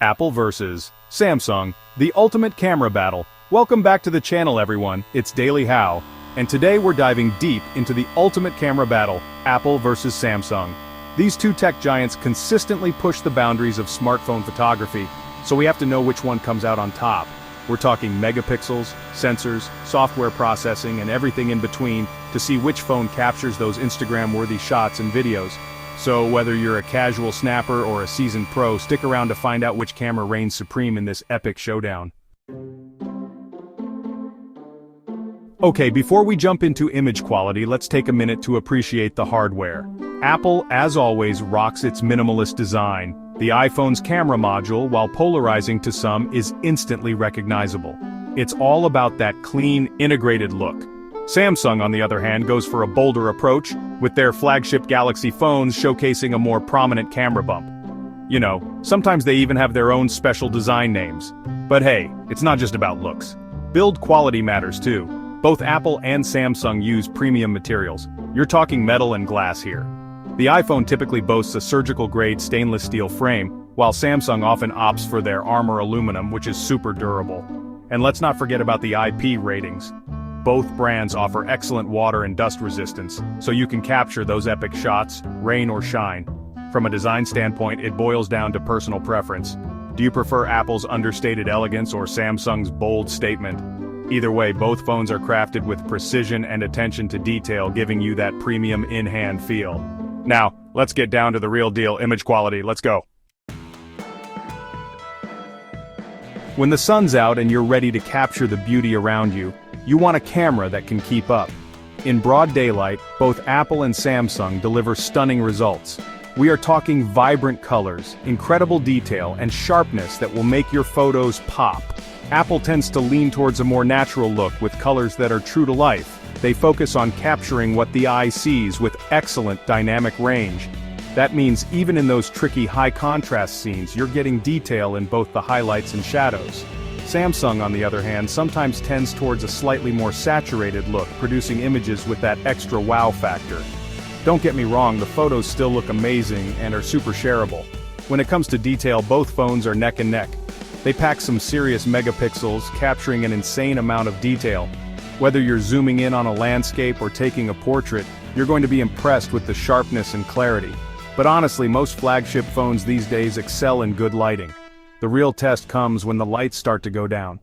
Apple versus Samsung, the ultimate camera battle. Welcome back to the channel, everyone. It's Daily How, and today we're diving deep into the ultimate camera battle, Apple versus Samsung. These two tech giants consistently push the boundaries of smartphone photography, so we have to know which one comes out on top. We're talking megapixels, sensors, software processing, and everything in between to see which phone captures those Instagram-worthy shots and videos. So whether you're a casual snapper or a seasoned pro, stick around to find out which camera reigns supreme in this epic showdown. Okay, before we jump into image quality, let's take a minute to appreciate the hardware. Apple, as always, rocks its minimalist design. The iPhone's camera module, while polarizing to some, is instantly recognizable. It's all about that clean, integrated look. Samsung, on the other hand, goes for a bolder approach, with their flagship Galaxy phones showcasing a more prominent camera bump. You know, sometimes they even have their own special design names. But hey, it's not just about looks. Build quality matters too. Both Apple and Samsung use premium materials. You're talking metal and glass here. The iPhone typically boasts a surgical-grade stainless steel frame, while Samsung often opts for their Armor aluminum, which is super durable. And let's not forget about the IP ratings. Both brands offer excellent water and dust resistance, so you can capture those epic shots, rain or shine. From a design standpoint, it boils down to personal preference. Do you prefer Apple's understated elegance or Samsung's bold statement? Either way, both phones are crafted with precision and attention to detail, giving you that premium in-hand feel. Now, let's get down to the real deal, image quality. Let's go. When the sun's out and you're ready to capture the beauty around you, you want a camera that can keep up. In broad daylight, both Apple and Samsung deliver stunning results. We are talking vibrant colors, incredible detail, and sharpness that will make your photos pop. Apple tends to lean towards a more natural look with colors that are true to life. They focus on capturing what the eye sees with excellent dynamic range. That means even in those tricky high-contrast scenes, you're getting detail in both the highlights and shadows. Samsung, on the other hand, sometimes tends towards a slightly more saturated look, producing images with that extra wow factor. Don't get me wrong, the photos still look amazing and are super shareable. When it comes to detail, both phones are neck and neck. They pack some serious megapixels, capturing an insane amount of detail. Whether you're zooming in on a landscape or taking a portrait, you're going to be impressed with the sharpness and clarity. But honestly, most flagship phones these days excel in good lighting. The real test comes when the lights start to go down.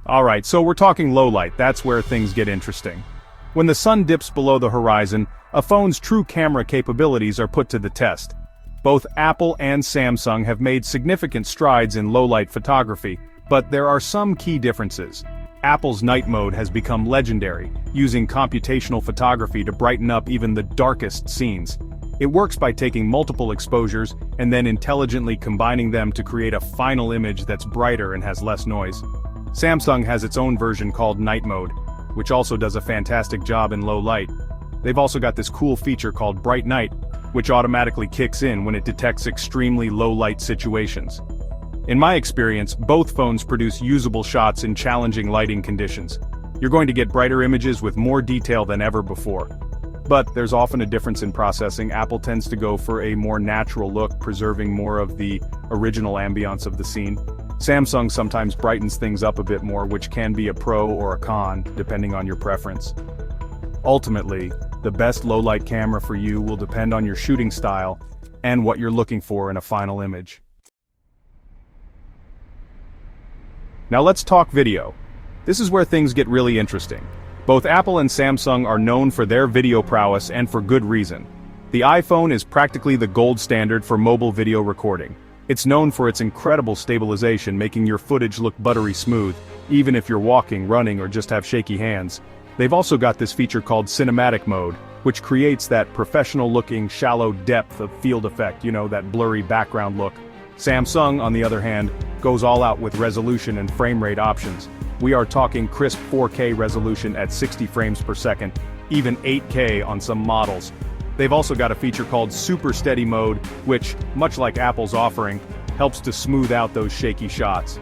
Alright, so we're talking low light, that's where things get interesting. When the sun dips below the horizon, a phone's true camera capabilities are put to the test. Both Apple and Samsung have made significant strides in low-light photography, but there are some key differences. Apple's night mode has become legendary, using computational photography to brighten up even the darkest scenes. It works by taking multiple exposures and then intelligently combining them to create a final image that's brighter and has less noise. Samsung has its own version called night mode, which also does a fantastic job in low light. They've also got this cool feature called bright night, which automatically kicks in when it detects extremely low light situations. In my experience, both phones produce usable shots in challenging lighting conditions. You're going to get brighter images with more detail than ever before. But there's often a difference in processing. Apple tends to go for a more natural look, preserving more of the original ambiance of the scene. Samsung sometimes brightens things up a bit more, which can be a pro or a con, depending on your preference. Ultimately, the best low-light camera for you will depend on your shooting style and what you're looking for in a final image. Now let's talk video. This is where things get really interesting. Both Apple and Samsung are known for their video prowess, and for good reason. The iPhone is practically the gold standard for mobile video recording. It's known for its incredible stabilization, making your footage look buttery smooth, even if you're walking, running, or just have shaky hands. They've also got this feature called cinematic mode, which creates that professional-looking shallow depth of field effect, you know, that blurry background look. Samsung, on the other hand, goes all out with resolution and frame rate options. We are talking crisp 4K resolution at 60 frames per second, even 8K on some models. They've also got a feature called Super Steady Mode, which, much like Apple's offering, helps to smooth out those shaky shots.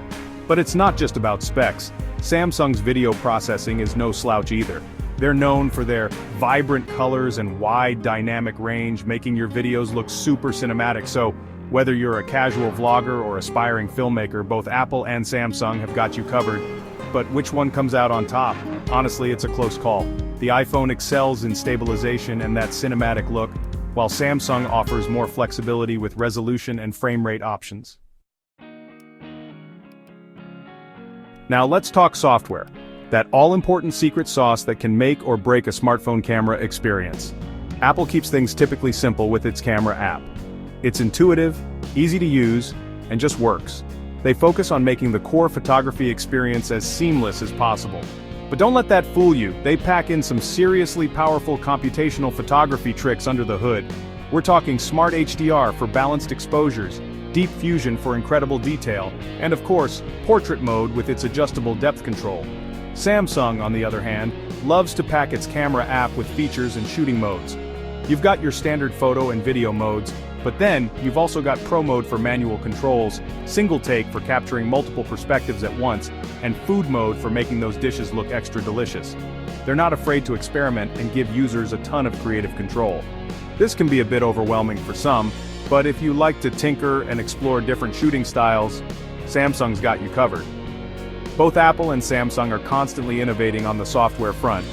But it's not just about specs. Samsung's video processing is no slouch either. They're known for their vibrant colors and wide dynamic range, making your videos look super cinematic. So, whether you're a casual vlogger or aspiring filmmaker, both Apple and Samsung have got you covered. But which one comes out on top? Honestly, it's a close call. The iPhone excels in stabilization and that cinematic look, while Samsung offers more flexibility with resolution and frame rate options. Now let's talk software. That all-important secret sauce that can make or break a smartphone camera experience. Apple keeps things typically simple with its camera app. It's intuitive, easy to use, and just works. They focus on making the core photography experience as seamless as possible. But don't let that fool you, they pack in some seriously powerful computational photography tricks under the hood. We're talking Smart HDR for balanced exposures, Deep Fusion for incredible detail, and of course, Portrait Mode with its adjustable depth control. Samsung, on the other hand, loves to pack its camera app with features and shooting modes. You've got your standard photo and video modes, but then you've also got Pro Mode for manual controls, Single Take for capturing multiple perspectives at once, and Food Mode for making those dishes look extra delicious. They're not afraid to experiment and give users a ton of creative control. This can be a bit overwhelming for some, but if you like to tinker and explore different shooting styles, Samsung's got you covered. Both Apple and Samsung are constantly innovating on the software front,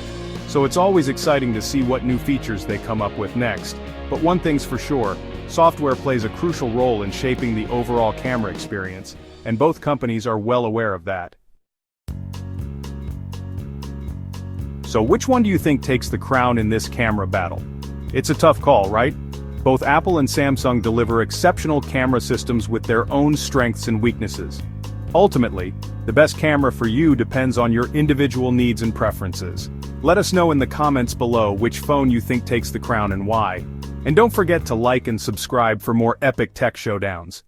so it's always exciting to see what new features they come up with next. But one thing's for sure, software plays a crucial role in shaping the overall camera experience, and both companies are well aware of that. So which one do you think takes the crown in this camera battle? It's a tough call, right? Both Apple and Samsung deliver exceptional camera systems with their own strengths and weaknesses. Ultimately, the best camera for you depends on your individual needs and preferences. Let us know in the comments below which phone you think takes the crown and why. And don't forget to like and subscribe for more epic tech showdowns.